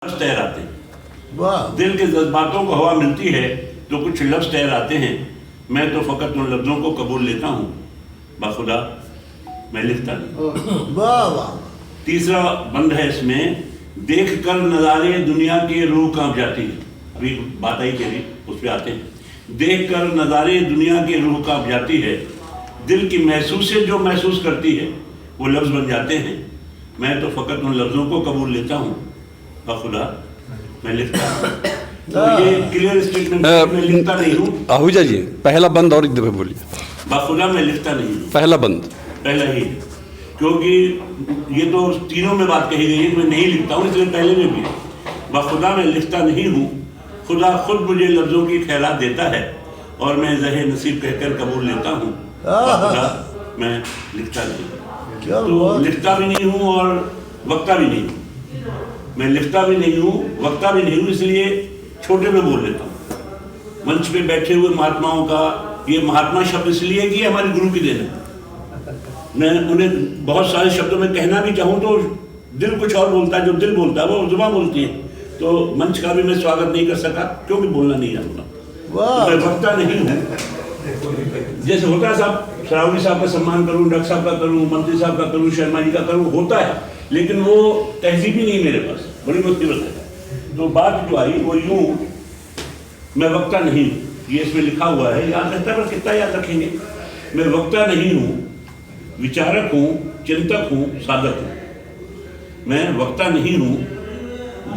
लफ्ज़ तैर आते हैं। दिल के जज्बातों को हवा मिलती है तो कुछ लफ्ज़ तैर आते हैं। मैं तो फ़कत उन लफ्ज़ों को कबूल लेता हूँ, बाखुदा मैं लिखता नहीं। वाह वाह। तीसरा बंद है इसमें, देख कर नज़ारे दुनिया की रूह कांप जाती है। अभी बात आई तेरी, उस पर आते हैं। देख कर नज़ारे दुनिया की रूह कांप जाती है, दिल की महसूस जो महसूस करती है वो लफ्ज़ बन जाते हैं। मैं तो फ़कत उन लफ्ज़ों को कबूल लेता हूँ, खुदा मैं लिखता हूँ। तो ये क्लियर स्टेटमेंट, मैं लिखता नहीं हूँ। आहूजा जी पहला बंद और एक दफे बोलिए। बाखुदा मैं लिखता नहीं हूँ, पहला बंद पहला ही, क्योंकि ये तो तीनों में बात कही गई है, मैं नहीं लिखता हूँ, इसलिए पहले में भी बाखुदा मैं लिखता नहीं हूँ। खुदा खुद मुझे लफ्ज़ों की खैरात देता है और मैं ज़हे नसीब कहकर कबूल लेता हूँ। बाखुदा मैं लिखता नहीं हूँ, तो लिखता भी नहीं हूँ और वक्ता भी नहीं हूँ। मैं लिखता भी नहीं हूँ, वक्ता भी नहीं हूँ, इसलिए छोटे में बोल लेता हूँ। मंच पे बैठे हुए महात्माओं का ये महात्मा शब्द इसलिए कि हमारे गुरु की देन है। मैं उन्हें बहुत सारे शब्दों में कहना भी चाहूँ तो दिल कुछ और बोलता है, जो दिल बोलता है वो जुबान बोलती है, तो मंच का भी मैं स्वागत नहीं कर सका क्योंकि बोलना नहीं जानता। तो मैं वक्ता नहीं हूँ। जैसे होता है साहब, सरावगी साहब का सम्मान करूँ, डॉक्टर साहब का करूँ, मंत्री साहब का करूँ, शर्मा जी का करूँ, होता है, लेकिन वो तहजीब ही नहीं मेरे पास, बड़ी मुश्किल है। तो बात जो आई वो यूँ, मैं वक्ता नहीं हूँ, ये इसमें लिखा हुआ है, याद रहता है पर कितना याद रखेंगे। मैं वक्ता नहीं हूँ, विचारक हूँ, चिंतक हूँ, साधक हूँ। मैं वक्ता नहीं हूँ,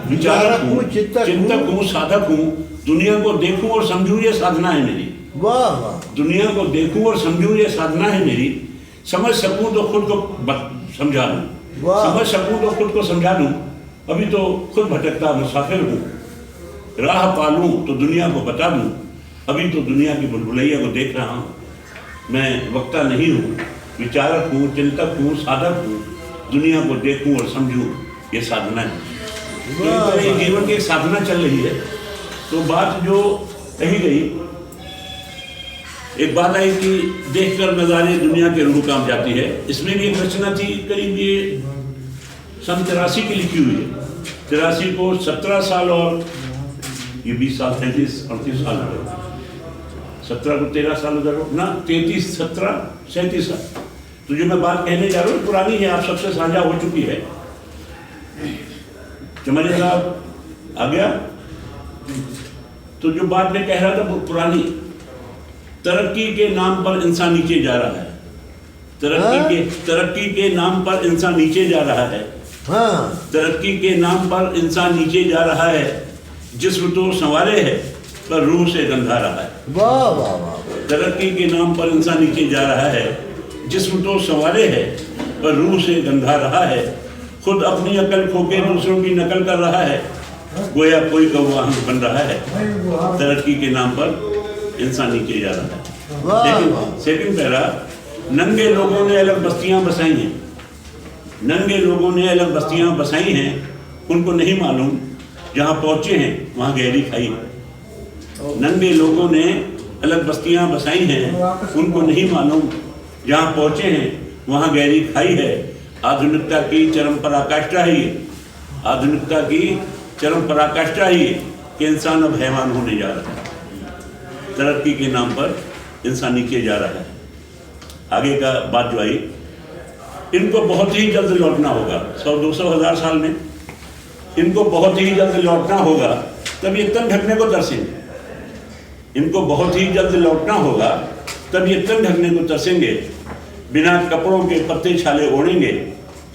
विचारक हूँ, चिंतक हूँ, साधक हूँ। दुनिया को देखूँ और समझूँ ये साधना है मेरी। वाह वाह। दुनिया को देखूँ और समझूँ ये साधना है मेरी। समझ सकूँ तो खुद को समझा लूँ, समझ सकूँ तो खुद को समझा लूँ। अभी तो खुद भटकता मुसाफिर हूँ, राह पालूँ तो दुनिया को बता दूँ। अभी तो दुनिया की बुलबुलैया को देख रहा हूँ। मैं वक्ता नहीं हूँ, विचारक हूँ, चिंतक हूँ, साधक हूँ। दुनिया को देखूँ और समझूँ ये साधना है। तो इस तरह जीवन की एक साधना चल रही है। तो बात जो कही गई, एक बात आई कि देखकर नज़ारे दुनिया के रूह कांप जाती है। इसमें भी एक रचना थी, करीब ये सन 83 की लिखी हुई है। 83 को 17 साल और ये 20 साल, 38 साल हो गए। 17 को 13 साल उधर ना, 33, 17, 37 साल। तो जो मैं बात कहने जा रहा हूँ पुरानी है, आप सबसे साझा हो चुकी है। चमरिया साहब आ गया। तो जो बात मैं कह रहा था वो पुरानी, तरक्की के नाम पर इंसान नीचे जा रहा है। तरक्की के नाम पर इंसान नीचे जा रहा है। तरक्की के नाम पर इंसान नीचे जा रहा है। जिस्म तो संवारे है पर रूह से गंधा रहा है। वाह वाह वाह। तरक्की के नाम पर इंसान नीचे जा रहा है। जिस्म तो संवारे है पर रूह से गंधा रहा है। खुद अपनी अकल खो के दूसरों की नकल कर रहा है, गोया कोई कौवा बन रहा है। तरक्की के नाम पर इंसान नीचे जा रहा है। लेकिन सेकंड पैरा, नंगे लोगों ने अलग बस्तियां बसाई हैं। नंगे लोगों ने अलग बस्तियां बसाई हैं, उनको नहीं मालूम जहाँ पहुँचे हैं वहाँ गहरी खाई है। नंगे लोगों ने अलग बस्तियां बसाई हैं, उनको नहीं मालूम जहाँ पहुँचे हैं वहाँ गहरी खाई है। आधुनिकता की चरम पराकाष्ठा है ये, आधुनिकता की चरम पराकाष्ठा है ये कि इंसान अब हैवान होने जा रहा है। तरक्की के नाम पर इंसान नीचे जा रहा है। आगे का बात जो आई, इनको बहुत ही जल्द लौटना होगा। 100-200 हज़ार साल में इनको बहुत ही जल्द लौटना होगा, तब ये तन ढकने को तरसेंगे। इनको बहुत ही जल्द लौटना होगा, तब ये तन ढकने को तरसेंगे। बिना कपड़ों के पत्ते छाले ओढ़ेंगे,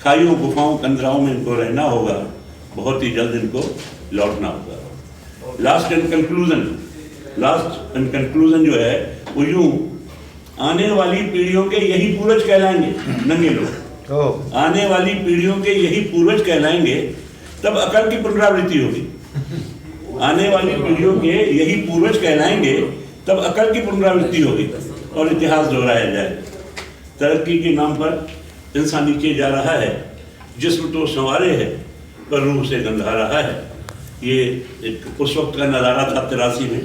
खाइयों गुफाओं कंदराओं में इनको रहना होगा। बहुत ही जल्द इनको लौटना होगा। लास्ट एंड कंक्लूजन जो है वो यूं, आने वाली पीढ़ियों के यही पूर्वज कहलाएंगे। नंगे लोग आने वाली पीढ़ियों के यही पूर्वज कहलाएंगे, तब अकल की पुनरावृत्ति होगी। आने वाली पीढ़ियों के यही पूर्वज कहलाएंगे, तब अकल की पुनरावृत्ति होगी और इतिहास दोहराया जाए। तरक्की के नाम पर इंसान नीचे जा रहा है। जिस्म तो संवारे है पर रूह से गंधा रहा है। ये एक उस वक्त का नज़ारा था 83 में।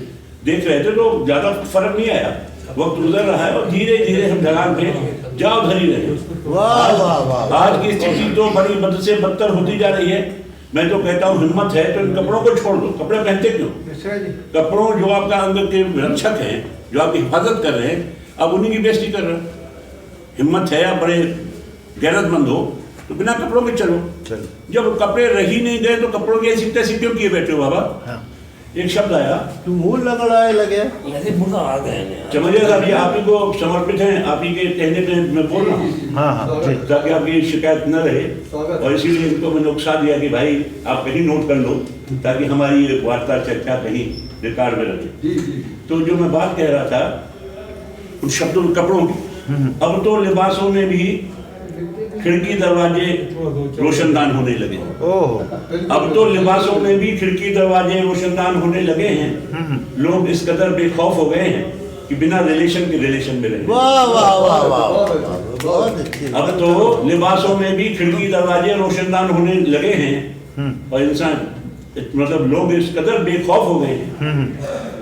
देख रहे थे तो ज़्यादा फर्क नहीं आया। वक्त गुजर रहा है और धीरे धीरे हम ढलान पे जाओ धरी रहे। आज की स्थिति तो बड़ी बद से बदतर होती जा रही है। मैं तो कहता हूँ हिम्मत है तो इन कपड़ों को छोड़ दो, कपड़े पहनते क्यों? कपड़ों जो आपका अंदर के रक्षक हैं, जो आपकी हिफाजत कर रहे हैं, आप उन्हीं की बेइज्जती कर रहे हो। हिम्मत है, आप बड़े गैरतमंद हो तो बिना कपड़ों के चलो। जब कपड़े रह ही नहीं गए तो कपड़ों की ऐसी तैसी क्यों किए बैठे हो बाबा? हाँ। एक शब्द आया, तू मुंह लगड़ाए लगे। चमरिया साहब, ये आप ही को समर्पित हैं, आप ही के कहने पे मैं बोल रहा हूँ। हाँ, ताकि आपकी शिकायत न रहे, और इसीलिए इनको मैंने उकसा दिया कि भाई आप कहीं नोट कर लो ताकि हमारी ये वार्ता चर्चा कहीं रिकॉर्ड में रहे। तो जो मैं बात कह रहा था उन शब्दों कपड़ों की, अब तो लिबासों में भी खिड़की दरवाजे रोशनदान होने लगे। अब तो लिबासों में भी खिड़की दरवाजे रोशनदान होने लगे हैं। लोग इस कदर बेखौफ हो गए हैं कि बिना रिलेशन के रिलेशन में रहे। वाह वाह वाह वाह, बहुत अच्छी। अब तो लिबासों में भी खिड़की दरवाजे रोशनदान होने लगे हैं, और इंसान मतलब लोग इस कदर बेखौफ हो गए हैं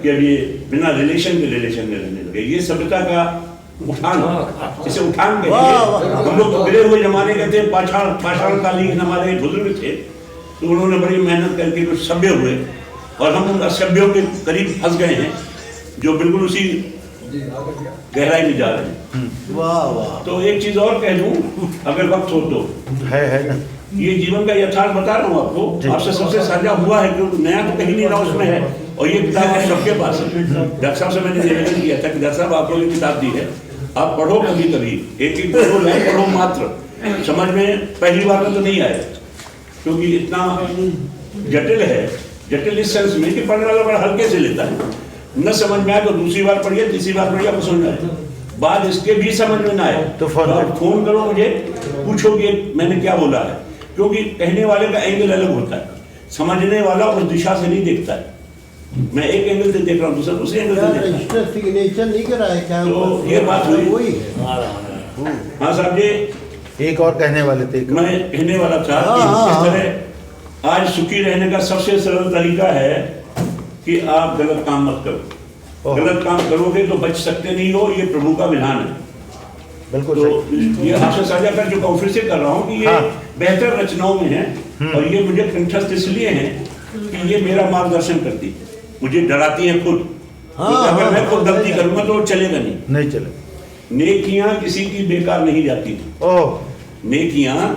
कि अब ये बिना रिलेशन के रिलेशन में रहने लगे। ये सभ्यता का उठान, इसे उठान कहते हैं। हम लोग तो गिरे हुए जमाने के थे, पाषाणकालीन हमारे बुजुर्ग थे, तो उन्होंने बड़ी मेहनत करके कुछ सभ्य हुए, और हम उन असभ्यों के करीब फंस गए हैं जो बिल्कुल उसी गहराई में जा रहे हैं। वाह वाह। तो एक चीज और कह दूं, अगर वक्त हो तो, है ना, ये जीवन का यथार्थ बता रहा हूँ आपको, आपसे सबसे साझा हुआ है, क्योंकि नया तो कहीं नहीं रहा उसमें है, और ये किताब है सबके पास है। डॉक्टर साहब से मैंने निवेदन किया था कि डॉक्टर साहब आपको ये किताब दी है, आप पढ़ो कभी कभी, एक एक पढ़ो, लाइन पढ़ो मात्र, समझ में पहली बार में तो नहीं आए, क्योंकि इतना जटिल है। जटिल इस सेंस में कि पढ़ने वाला बड़ा हल्के से लेता है, न समझ में आए तो दूसरी बार पढ़िए, तीसरी बार पढ़िए, आपको समझ में आए। बाद इसके भी समझ में ना आए तो फोन करो मुझे, पूछो कि मैंने क्या बोला है, क्योंकि कहने वाले का एंगल अलग होता है, समझने वाला उस दिशा से नहीं देखता है। मैं एक एंगल से देख रहा हूँ, दूसरा दूसरे एंगल से देख रहा हूँ। सिग्नेचर नहीं कराया क्या? तो ये बात हुई। वही हाँ साहब जी, एक और कहने वाले थे, मैं कहने वाला था कि इस तरह आज सुखी रहने का सबसे सरल तरीका है कि आप गलत काम मत करो। गलत काम करोगे तो बच सकते नहीं हो, ये प्रभु का विधान है। बिल्कुल तो ये आपसे साझा कर चुका हूँ, फिर से कर रहा हूँ कि ये बेहतर रचनाओं में है, और ये मुझे कंठस्थ इसलिए है कि ये मेरा मार्गदर्शन करती है, मुझे डराती है खुद। अगर मैं खुद गलती करूंगा तो चलेगा नहीं चले। नेकियां किसी की बेकार नहीं जाती। नेकियां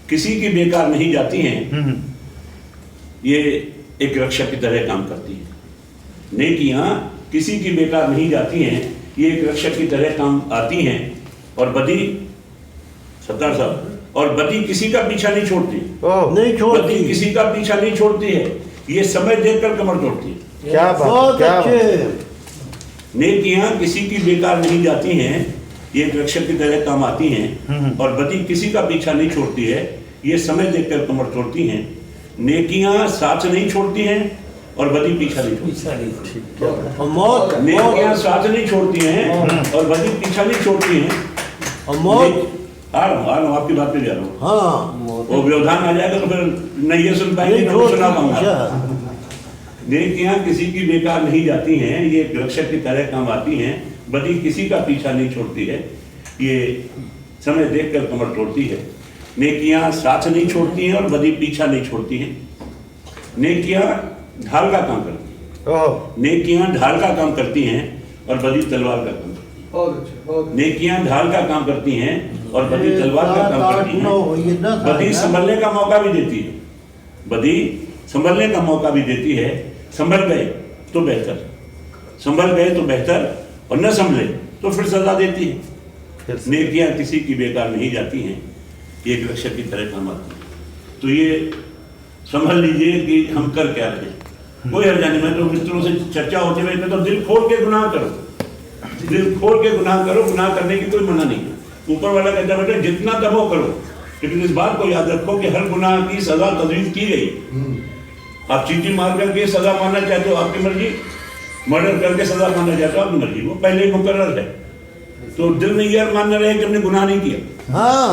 किसी की बेकार नहीं जाती हैं, ये एक रक्षक की तरह काम करती है। नेकियां किसी की बेकार नहीं जाती हैं, ये एक रक्षक की तरह काम आती हैं। और बदी, सरदार साहब, और बदी किसी का पीछा नहीं छोड़ती। नहीं छोड़ती, बदी किसी का पीछा नहीं छोड़ती है, ये समय देखकर कमर तोड़ती है। क्या बात, क्या नेकियां किसी की बेकार नहीं जाती हैं, ये एक रक्षक की तरह काम आती हैं। और बदी किसी का पीछा नहीं छोड़ती है, ये समय देखकर कमर तोड़ती हैं। नेकियां साथ नहीं छोड़ती हैं, और बदी पीछा नहीं छोड़ती। मौत, नेकियां साथ नहीं छोड़ती हैं, और बदी पीछा नहीं छोड़ती हैं। और मौत, आ रहा हूँ आपकी बात पे जा रहा हूँ। हाँ, वो व्यवधान आ जाएगा तो फिर नहीं ये सुन पाएंगे, नहीं सुना पाऊंगा। नेकियां किसी की बेकार नहीं जाती हैं, ये एक रक्षक की तरह काम आती हैं। बदी किसी का पीछा नहीं छोड़ती है, ये समय देखकर कमर तोड़ती है। नेकियां साथ नहीं छोड़ती हैं, और बदी पीछा नहीं छोड़ती हैं। नेकियां ढाल का काम करती हैं। नेकियां ढाल का काम करती हैं, और बदी तलवार का काम करती हैं। नेकियां ढाल का काम करती हैं, और बदी तलवार का काम करती हैं। बदी संभलने का मौका भी देती है। बदी संभलने का मौका भी देती है। संभल गए तो बेहतर, संभल गए तो बेहतर, और न संभले तो फिर सजा देती है। नेकियां किसी की बेकार नहीं जाती हैं, ये एक रक्षक की तरह काम आती है। तो ये समझ लीजिए कि हम कर क्या रहे हैं। कोई हर्जा नहीं, मैं तो मित्रों से चर्चा होती है, मैं तो दिल खोल के गुनाह करो, दिल खोल के गुनाह करो, गुनाह करने की कोई मना नहीं है। ऊपर वाला कहता है बेटा जितना दमो करो, लेकिन इस बात को याद रखो कि हर गुनाह की सजा तजवीज की गई। आप चीटी मार करके सजा मानना चाहते हो, आपकी मर्जी। मर्डर करके सजा मानना चाहते हो, आपकी मर्जी, वो पहले ही मुकर्रर है। तो दिल में यह मानना रहे कि हमने गुनाह नहीं किया,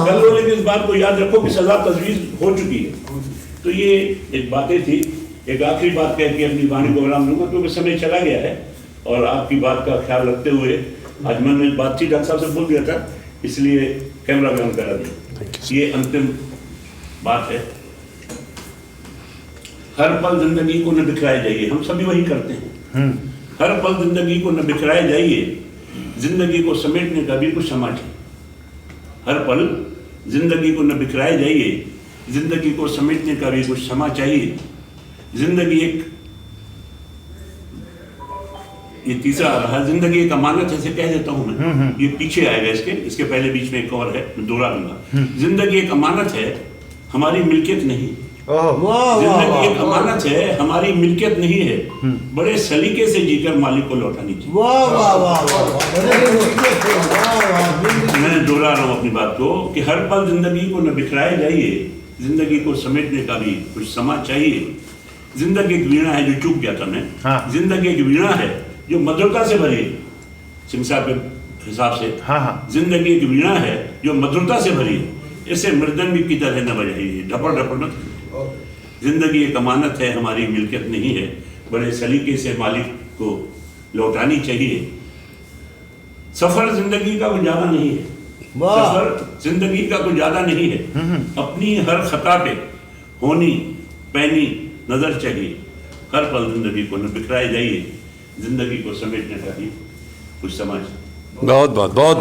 कर लो, लेकिन इस बात को याद रखो कि सजा तजवीज हो चुकी है। तो ये एक बातें थी। एक आखिरी बात कह के अपनी वाणी को विराम दूंगा, क्योंकि समय चला गया है, और आपकी बात का ख्याल रखते हुए आज मैंने बातचीत डॉक्टर साहब से बोल दिया था, इसलिए कैमरा बंद करा दिया। ये अंतिम बात है। हर पल जिंदगी को न बिखराए जाइए, हम सभी वही करते हैं। हर पल जिंदगी को न बिखराए जाइए, जिंदगी को समेटने का भी कुछ समा चाहिए। हर पल जिंदगी को न बिखराए जाइए, जिंदगी को समेटने का भी कुछ समा चाहिए। जिंदगी एक, ये तीसरा आ रहा, जिंदगी एक अमानत है, ऐसे कह देता हूं मैं, ये पीछे आएगा इसके पहले बीच में एक और है, मैं दोहरा दूंगा। जिंदगी एक अमानत है, हमारी मिल्कियत नहीं। वाह वाह जिंदगी एक वाह अमानत है, हमारी मिल्कियत नहीं है, बड़े सलीके से जीकर मालिक को लौटानी चाहिए। वाह वाह वाह वाह, बड़े मुश्किल से, वाह वाह। मैं दोहरा रहा हूं अपनी बात को कि हर पल जिंदगी को न बिखराए जाइए, जिंदगी को समेटने का भी कुछ समा चाहिए। जिंदगी एक वीणा है, जो चूक गया था मैं। हाँ। जिंदगी एक वीणा है जो मधुरता से भरी है, सिंह साहब के हिसाब से। हाँ। जिंदगी एक वीणा है जो मधुरता से भरी है, इसे मृदंग की तरह न बजाइए, ढपड़ ढपड़ मत कीजिए। जिंदगी एक अमानत है, हमारी मिल्कियत नहीं है, बड़े सलीके से मालिक को लौटानी चाहिए। सफर जिंदगी का कोई ज्यादा नहीं है, वाह। सफर जिंदगी का कोई ज्यादा नहीं है। अपनी हर खता पे होनी पैनी नजर चाहिए। हर पल जिंदगी को न बिखराए जाइए, जिंदगी को समेटने का भी कुछ समाज। बहुत बहुत बहुत